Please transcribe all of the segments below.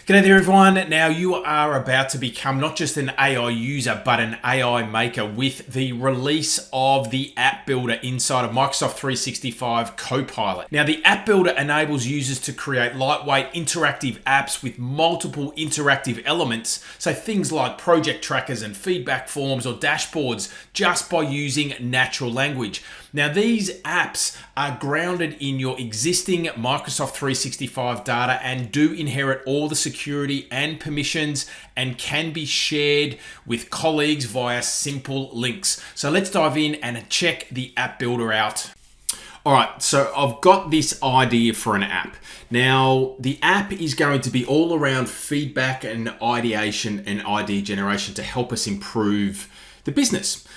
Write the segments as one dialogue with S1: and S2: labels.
S1: G'day there everyone. Now you are about to become not just an AI user, but an AI maker with the release of the app builder inside of Microsoft 365 Copilot. Now the app builder enables users to create lightweight interactive apps with multiple interactive elements. So things like project trackers and feedback forms or dashboards just by using natural language. Now these apps are grounded in your existing Microsoft 365 data and do inherit all the security and permissions and can be shared with colleagues via simple links. So let's dive in and check the app builder out. All right, so I've got this idea for an app. Now, the app is going to be all around feedback and ideation and idea generation to help us improve the business.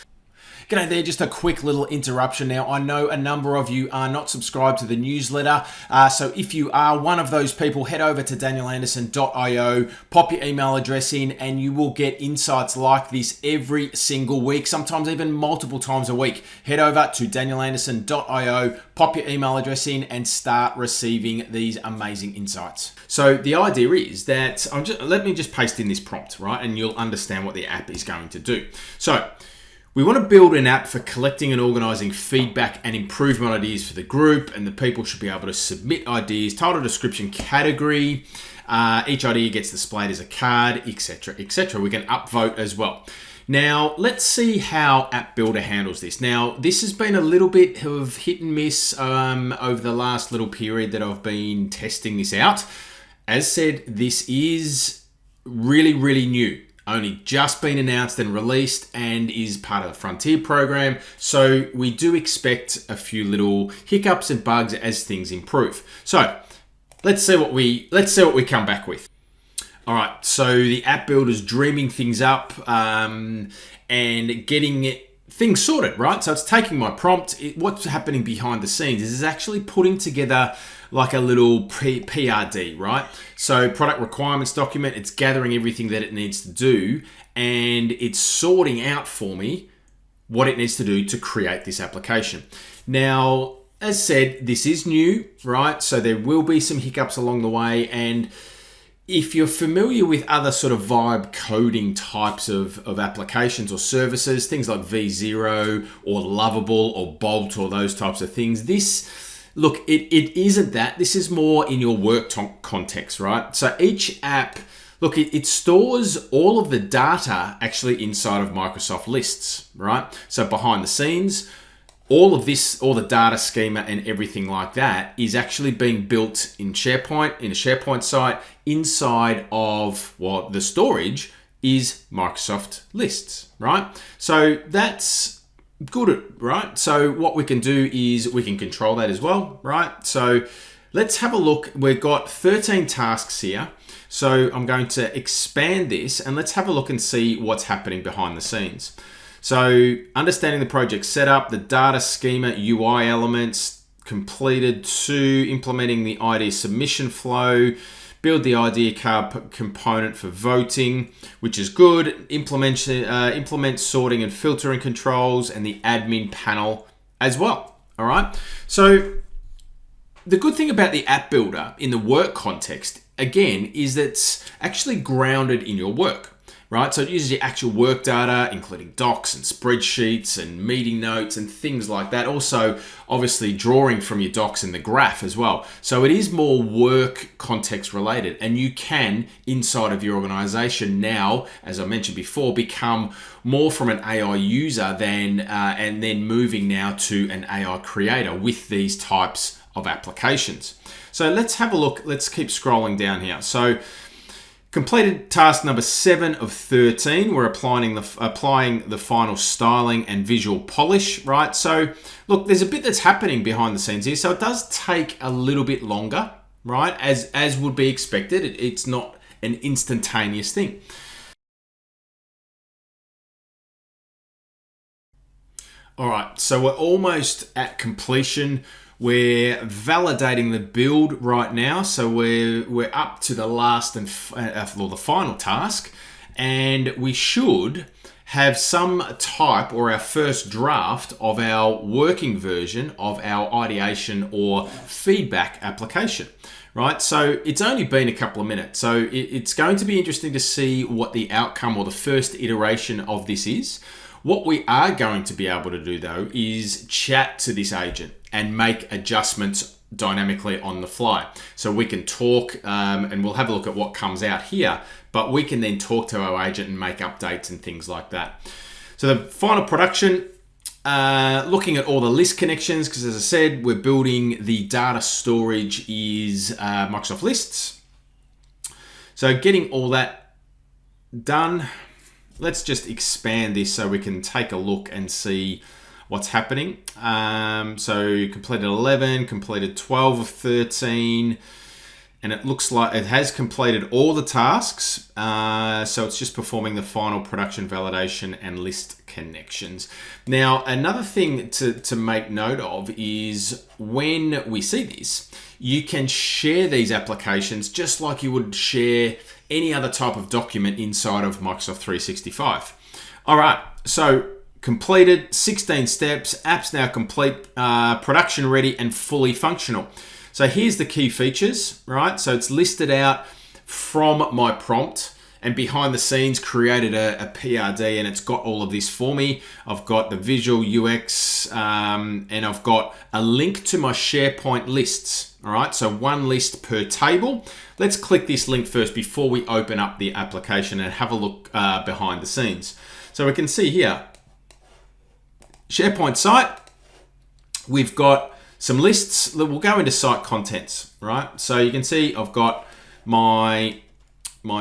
S1: G'day there, just a quick little interruption. Now, I know a number of you are not subscribed to the newsletter, so if you are one of those people, head over to danielanderson.io, pop your email address in, and you will get insights like this every single week, sometimes even multiple times a week. Head over to danielanderson.io, pop your email address in, and start receiving these amazing insights. So the idea is that, let me just paste in this prompt, right, and you'll understand what the app is going to do. So, we want to build an app for collecting and organizing feedback and improvement ideas for the group, and the people should be able to submit ideas, title, description, category. Each idea gets displayed as a card, etc., etc. We can upvote as well. Now, let's see how App Builder handles this. Now, this has been a little bit of hit and miss over the last little period that I've been testing this out. As said, this is really, really new. Only just been announced and released and is part of the Frontier program. So we do expect a few little hiccups and bugs as things improve. So let's see what we come back with. All right, so the app builder's dreaming things up and getting things sorted, right? So it's taking my prompt. What's happening behind the scenes is it's actually putting together like a little PRD, right? So product requirements document, it's gathering everything that it needs to do, and it's sorting out for me what it needs to do to create this application. Now, as said, this is new, right? So there will be some hiccups along the way, and if you're familiar with other sort of vibe coding types of applications or services, things like V0 or Lovable or Bolt or those types of things, look, it isn't that. This is more in your work context, right? So each app, look, it stores all of the data actually inside of Microsoft Lists, right? So behind the scenes, all of this, all the data schema and everything like that is actually being built in SharePoint, in a SharePoint site, inside of the storage is Microsoft Lists, right? So that's good, right? So what we can do is we can control that as well, right? So let's have a look. We've got 13 tasks here. So I'm going to expand this and let's have a look and see what's happening behind the scenes. So understanding the project setup, the data schema, UI elements, completed 2, implementing the idea submission flow, build the idea card component for voting, which is good. Implement sorting and filtering controls and the admin panel as well. All right. So the good thing about the app builder in the work context, again, is that it's actually grounded in your work. Right, so it uses your actual work data, including docs and spreadsheets and meeting notes and things like that. Also, obviously, drawing from your docs in the graph as well. So it is more work context related, and you can, inside of your organization now, as I mentioned before, become more from an AI user and then moving now to an AI creator with these types of applications. So let's have a look. Let's keep scrolling down here. So completed task number 7 of 13. We're applying the final styling and visual polish, right? So look, there's a bit that's happening behind the scenes here. So it does take a little bit longer, right? As would be expected. It's not an instantaneous thing. All right, so we're almost at completion. We're validating the build right now, so we're up to the last and the final task, and we should have some type or our first draft of our working version of our ideation or feedback application, right? So it's only been a couple of minutes. So it's going to be interesting to see what the outcome or the first iteration of this is. What we are going to be able to do though is chat to this agent and make adjustments dynamically on the fly. So we can talk and we'll have a look at what comes out here, but we can then talk to our agent and make updates and things like that. So the final production, looking at all the list connections, because as I said, we're building the data storage is Microsoft Lists. So getting all that done, let's just expand this so we can take a look and see what's happening. So completed 11, completed 12 of 13, and it looks like it has completed all the tasks. So it's just performing the final production validation and list connections. Now, another thing to make note of is when we see this, you can share these applications just like you would share any other type of document inside of Microsoft 365. All right, so completed 16 steps, app's now complete, production ready and fully functional. So here's the key features, right? So it's listed out from my prompt and behind the scenes created a PRD and it's got all of this for me. I've got the visual UX and I've got a link to my SharePoint lists, all right? So one list per table. Let's click this link first before we open up the application and have a look behind the scenes. So we can see here, SharePoint site, we've got some lists that will go into site contents, right? So you can see I've got my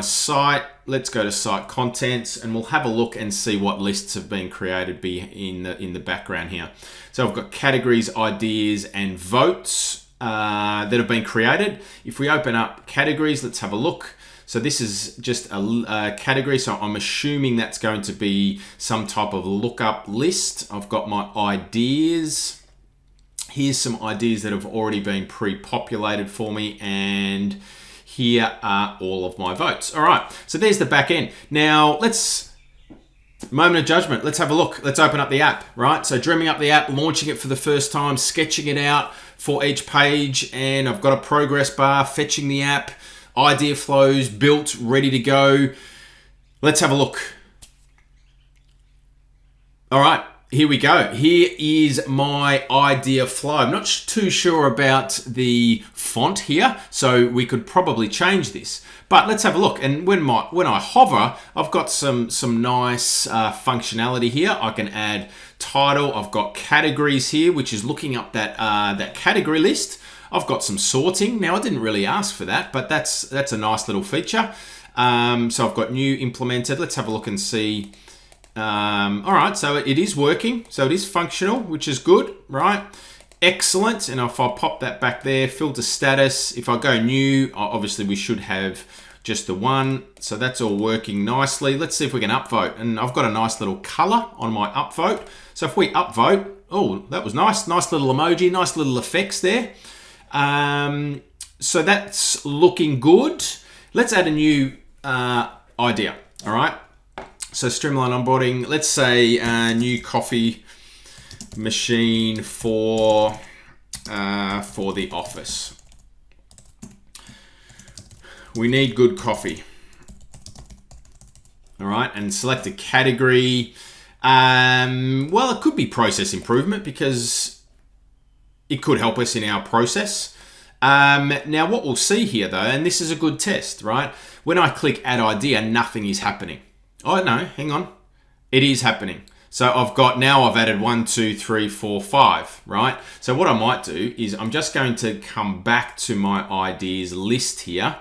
S1: site. Let's go to site contents and we'll have a look and see what lists have been created in the background here. So I've got categories, ideas, and votes that have been created. If we open up categories, let's have a look. So this is just a category, so I'm assuming that's going to be some type of lookup list. I've got my ideas. Here's some ideas that have already been pre-populated for me, and here are all of my votes. All right, so there's the back end. Now moment of judgment, let's have a look. Let's open up the app, right? So dreaming up the app, launching it for the first time, sketching it out for each page, and I've got a progress bar, fetching the app, idea flows, built, ready to go. Let's have a look. All right. Here we go. Here is my idea flow. I'm not too sure about the font here, so we could probably change this. But let's have a look. And when I hover, I've got some nice functionality here. I can add title. I've got categories here, which is looking up that category list. I've got some sorting. Now, I didn't really ask for that, but that's a nice little feature. So I've got new implemented. Let's have a look and see. All right, so it is working. So it is functional, which is good, right? Excellent. And if I pop that back there, filter status, if I go new, obviously we should have just the one. So that's all working nicely. Let's see if we can upvote. And I've got a nice little color on my upvote. So if we upvote, oh, that was nice. Nice little emoji, nice little effects there. So that's looking good. Let's add a new idea, all right? So streamline onboarding, let's say a new coffee machine for the office. We need good coffee. All right, and select a category. Well, it could be process improvement because it could help us in our process. Now what we'll see here though, and this is a good test, right? When I click add idea, nothing is happening. Oh no, hang on. It is happening. So I've added 1, 2, 3, 4, 5, right? So what I might do is I'm just going to come back to my ideas list here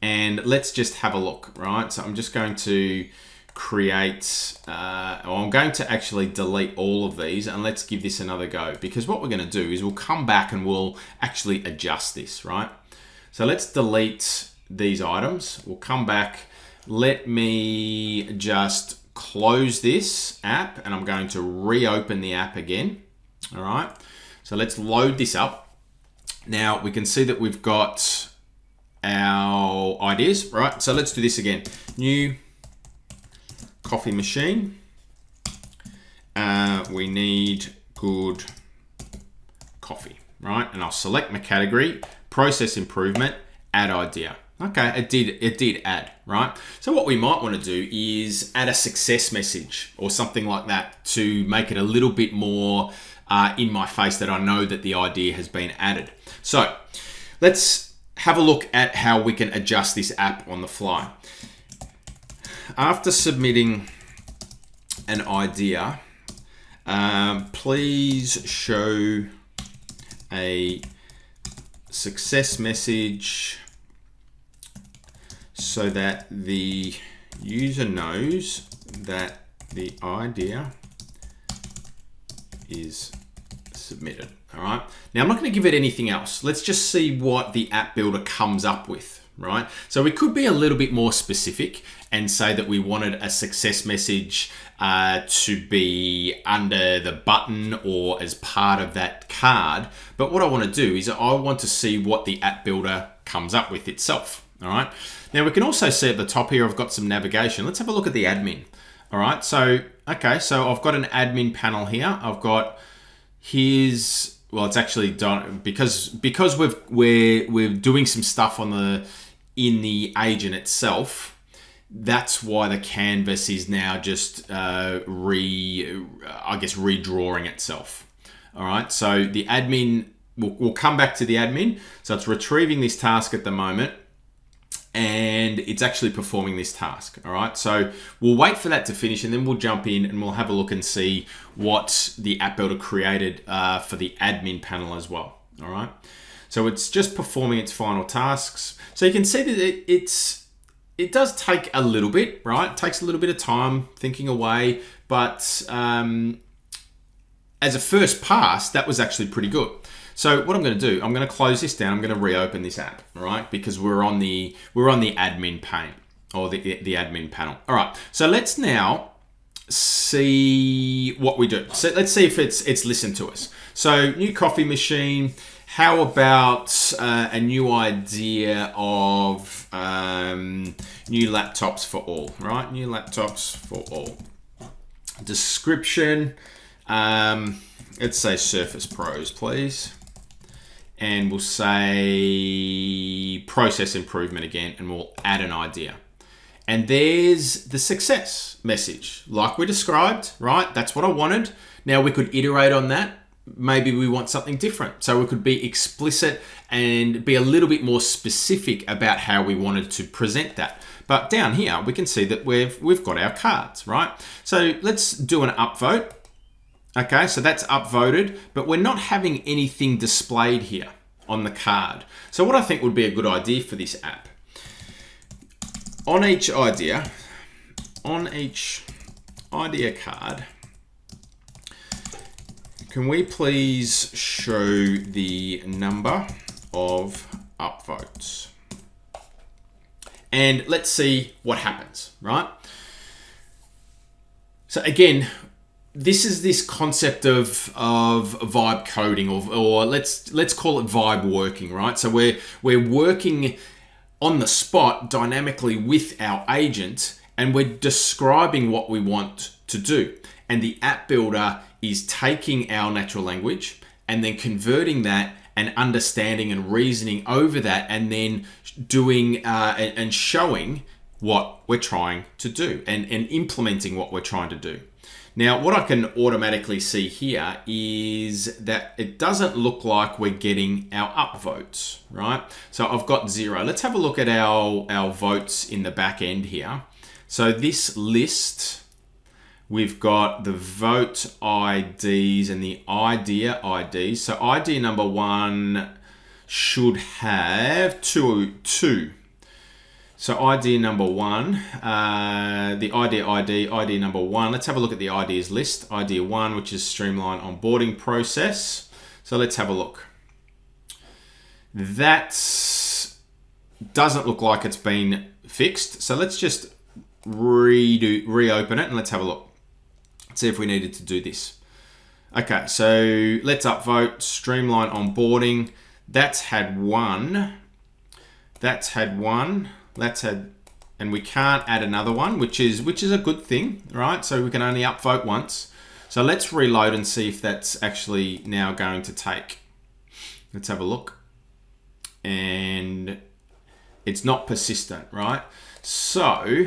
S1: and let's just have a look, right? So I'm just going to create, I'm going to actually delete all of these and let's give this another go because what we're going to do is we'll come back and we'll actually adjust this, right? So let's delete these items. We'll come back. Let me just close this app and I'm going to reopen the app again. All right. So let's load this up. Now we can see that we've got our ideas, right? So let's do this again. New coffee machine. we need good coffee, right? And I'll select my category, process improvement, add idea. Okay, it did add, right? So what we might want to do is add a success message or something like that to make it a little bit more in my face that I know that the idea has been added. So let's have a look at how we can adjust this app on the fly. After submitting an idea, please show a success message so that the user knows that the idea is submitted. All right. Now I'm not going to give it anything else. Let's just see what the app builder comes up with, right? So we could be a little bit more specific and say that we wanted a success message to be under the button or as part of that card. But what I want to do is I want to see what the app builder comes up with itself. All right. Now we can also see at the top here, I've got some navigation. Let's have a look at the admin. All right. So, okay. So I've got an admin panel here. I've got here's, well, it's actually done because we're doing some stuff in the agent itself. That's why the canvas is now just redrawing itself. All right. So the admin, we'll come back to the admin. So it's retrieving this task at the moment, and it's actually performing this task. All right. So we'll wait for that to finish, and then we'll jump in and we'll have a look and see what the app builder created for the admin panel as well. All right. So it's just performing its final tasks. So you can see that it does take a little bit, right? It takes a little bit of time thinking away, but as a first pass, that was actually pretty good. So what I'm going to do, I'm going to close this down. I'm going to reopen this app, all right? Because we're on the admin pane or the admin panel. All right. So let's now see what we do. So let's see if it's listened to us. So new coffee machine. How about a new idea of new laptops for all, right? New laptops for all. Description. Let's say Surface Pros, please. And we'll say process improvement again, and we'll add an idea. And there's the success message, like we described, right? That's what I wanted. Now we could iterate on that. Maybe we want something different. So we could be explicit and be a little bit more specific about how we wanted to present that. But down here, we can see that we've got our cards, right? So let's do an upvote. Okay, so that's upvoted, but we're not having anything displayed here on the card. So what I think would be a good idea for this app, on each idea card, can we please show the number of upvotes? And let's see what happens, right? So again, this is this concept of vibe coding, or let's call it vibe working, right? So we're working on the spot dynamically with our agent, and we're describing what we want to do. And the app builder is taking our natural language and then converting that and understanding and reasoning over that, and then doing and showing what we're trying to do and implementing what we're trying to do. Now, what I can automatically see here is that it doesn't look like we're getting our upvotes, right? So I've got 0. Let's have a look at our votes in the back end here. So this list, we've got the vote IDs and the idea IDs. So idea number 1 should have two. So idea number 1, the idea number 1. Let's have a look at the ideas list. Idea 1, which is streamline onboarding process. So let's have a look. That doesn't look like it's been fixed. So let's just reopen it and let's have a look. Let's see if we needed to do this. Okay, so let's upvote streamline onboarding. That's had 1. That's had 1. And we can't add another one, which is a good thing, right? So we can only upvote once. So let's reload and see if that's actually now going to take. Let's have a look. And it's not persistent, right? So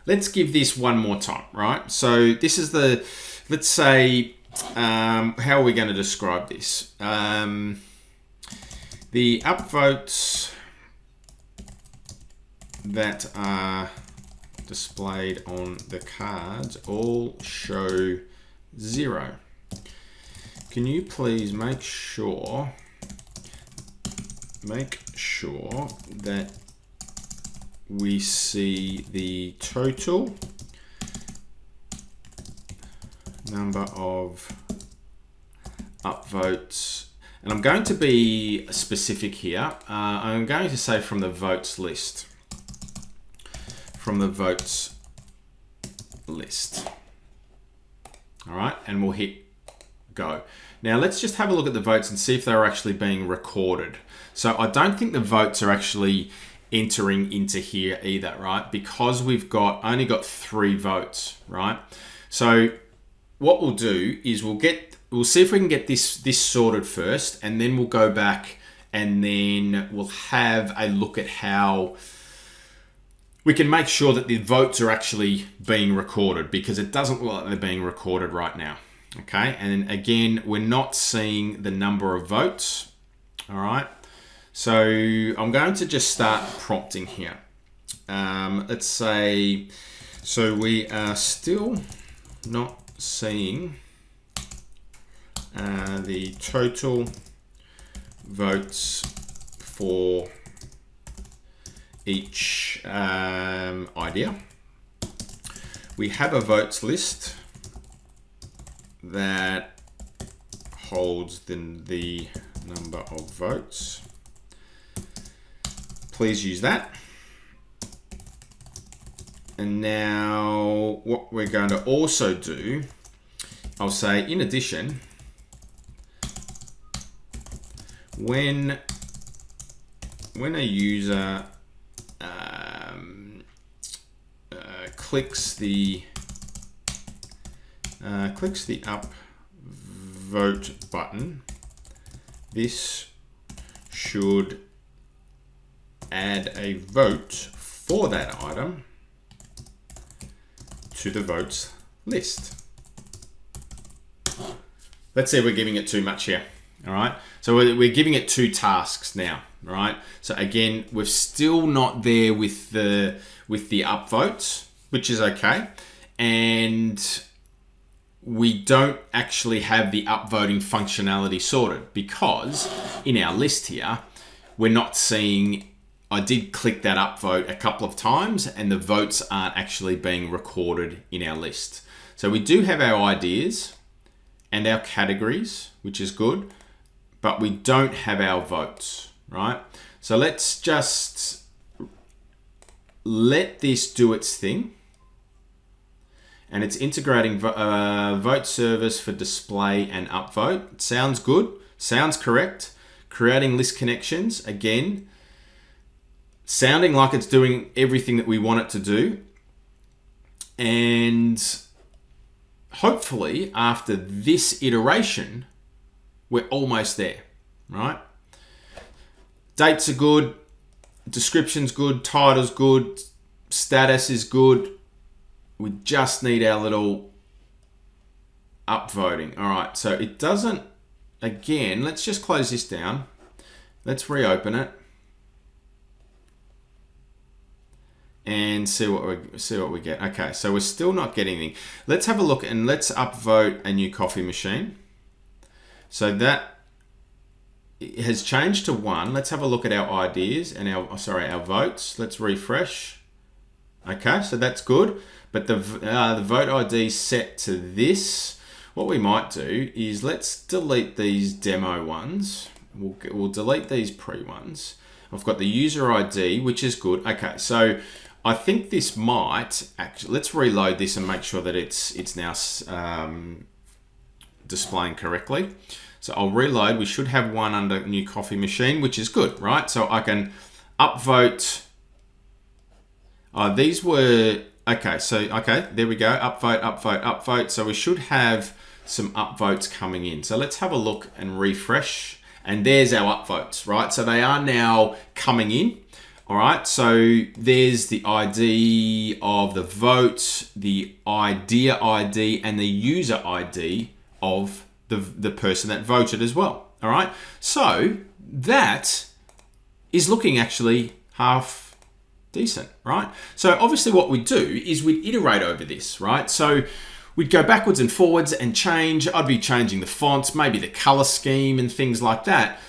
S1: let's give this one more time, right? So this is the, let's say, how are we going to describe this? The upvotes that are displayed on the cards all show 0. Can you please make sure that we see the total number of upvotes? And I'm going to be specific here. I'm going to say from the votes list. From the votes list. All right, and we'll hit go. Now let's just have a look at the votes and see if they're actually being recorded. So I don't think the votes are actually entering into here either, right? Because we've only got 3 votes, right? So what we'll do is we'll see if we can get this sorted first, and then we'll go back and then we'll have a look at how we can make sure that the votes are actually being recorded, because it doesn't look like they're being recorded right now. Okay, and again, we're not seeing the number of votes. All right, so I'm going to just start prompting here. Let's say, so we are still not seeing the total votes for each idea. We have a votes list that holds the number of votes. Please use that. And now what we're going to also do, I'll say, in addition, when a user clicks the upvote button, this should add a vote for that item to the votes list. Let's say we're giving it too much here. All right, so we're giving it 2 tasks now. All right, so again, we're still not there with the upvotes, which is okay, and we don't actually have the upvoting functionality sorted, because in our list here, we're not seeing. I did click that upvote a couple of times, and the votes aren't actually being recorded in our list. So we do have our ideas and our categories, which is good, but we don't have our votes, right? So let's just let this do its thing. And it's integrating vote service for display and upvote. Sounds good, sounds correct. Creating list connections, again, sounding like it's doing everything that we want it to do. And hopefully after this iteration, we're almost there, right? Dates are good, description's good, title's good, status is good. We just need our little upvoting. All right, so it doesn't, again, let's just close this down. Let's reopen it and see what we get. Okay, so we're still not getting anything. Let's have a look and let's upvote a new coffee machine. So that has changed to 1. Let's have a look at our ideas and our votes. Let's refresh. Okay, so that's good. But the vote ID is set to this. What we might do is let's delete these demo ones. We'll delete these pre ones. I've got the user ID, which is good. Okay, so I think this might actually, let's reload this and make sure that it's now displaying correctly. So I'll reload. We should have 1 under new coffee machine, which is good, right? So I can upvote. These were Okay, so, okay, there we go. Upvote, upvote, upvote. So we should have some upvotes coming in. So let's have a look and refresh. And there's our upvotes, right? So they are now coming in. All right, so there's the ID of the vote, the idea ID, and the user ID of the person that voted as well. All right, so that is looking actually half decent, right? So obviously what we do is we'd iterate over this, right? So we'd go backwards and forwards and change. I'd be changing the fonts, maybe the color scheme and things like that.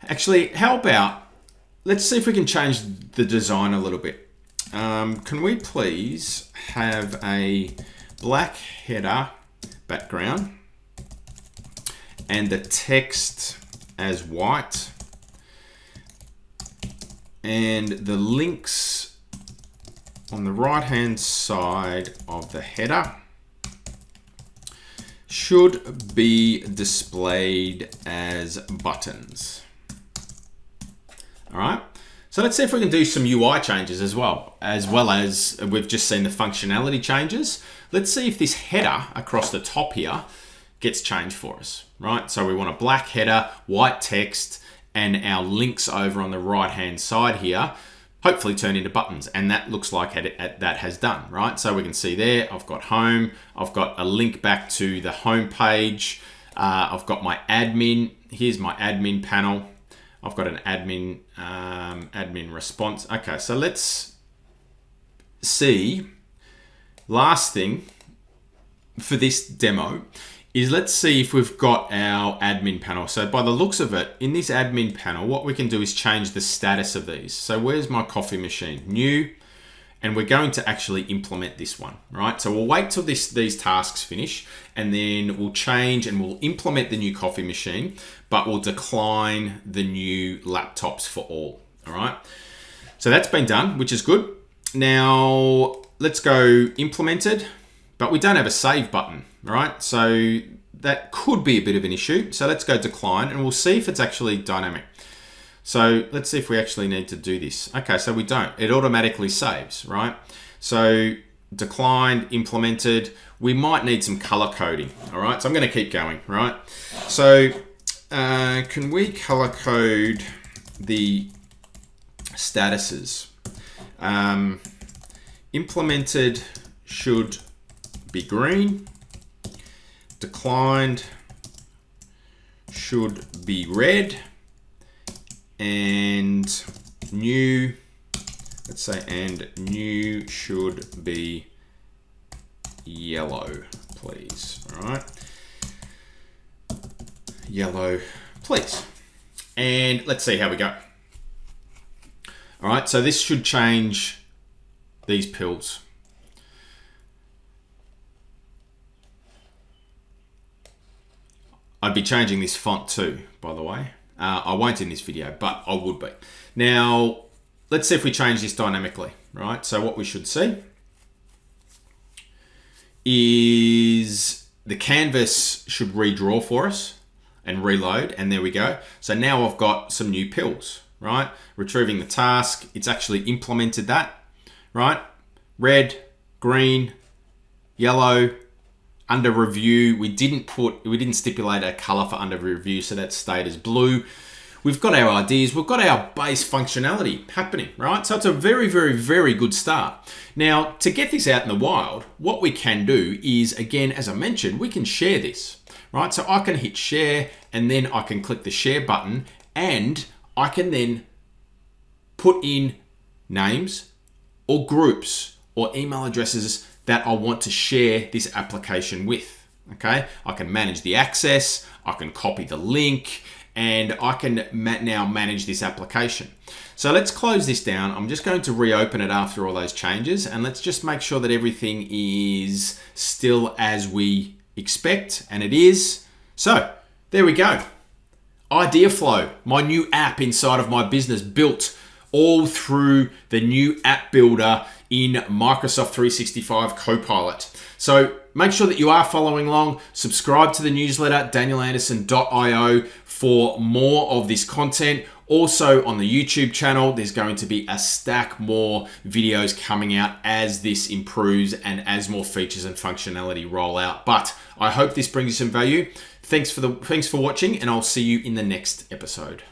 S1: Actually, how about, let's see if we can change the design a little bit. Can we please have a black header background and the text as white and the links on the right hand side of the header should be displayed as buttons. All right, so let's see if we can do some UI changes as well as we've just seen the functionality changes. Let's see if this header across the top here gets changed for us, right? So we want a black header, white text, and our links over on the right-hand side here, hopefully turn into buttons. And that looks like that has done, right? So we can see there, I've got home, I've got a link back to the home page. I've got my admin, here's my admin panel. I've got an admin response. Okay, so let's see. Last thing for this demo is let's see if we've got our admin panel. So by the looks of it, in this admin panel, what we can do is change the status of these. So where's my coffee machine? New. And we're going to actually implement this one, right? So we'll wait till these tasks finish and then we'll change and we'll implement the new coffee machine, but we'll decline the new laptops for all right? So that's been done, which is good. Now let's go implemented, but we don't have a save button, all right? So that could be a bit of an issue. So let's go decline and we'll see if it's actually dynamic. So let's see if we actually need to do this. Okay, so we don't. It automatically saves, right? So declined, implemented. We might need some color coding, all right? So I'm going to keep going, right? So can we color code the statuses? Implemented should be green. Declined should be red. And new, let's say, and new should be yellow, please. All right. Yellow, please. And let's see how we go. All right, so this should change these pills. I'd be changing this font too, by the way. I won't in this video, but I would be. Now, let's see if we change this dynamically, right? So what we should see is the canvas should redraw for us and reload, and there we go. So now I've got some new pills, right? Retrieving the task, it's actually implemented that, right? Red, green, yellow. Under review, we didn't stipulate a color for under review, so that stayed as blue. We've got our ideas, we've got our base functionality happening, right? So it's a very, very, very good start. Now, to get this out in the wild, what we can do is, again, as I mentioned, we can share this, right? So I can hit share and then I can click the share button and I can then put in names or groups or email addresses that I want to share this application with, okay? I can manage the access, I can copy the link, and I can now manage this application. So let's close this down. I'm just going to reopen it after all those changes, and let's just make sure that everything is still as we expect, and it is. So there we go. Idea Flow, my new app inside of my business, built all through the new app builder in Microsoft 365 Copilot. So make sure that you are following along. Subscribe to the newsletter, danielanderson.io, for more of this content. Also on the YouTube channel, there's going to be a stack more videos coming out as this improves and as more features and functionality roll out. But I hope this brings you some value. Thanks for watching, and I'll see you in the next episode.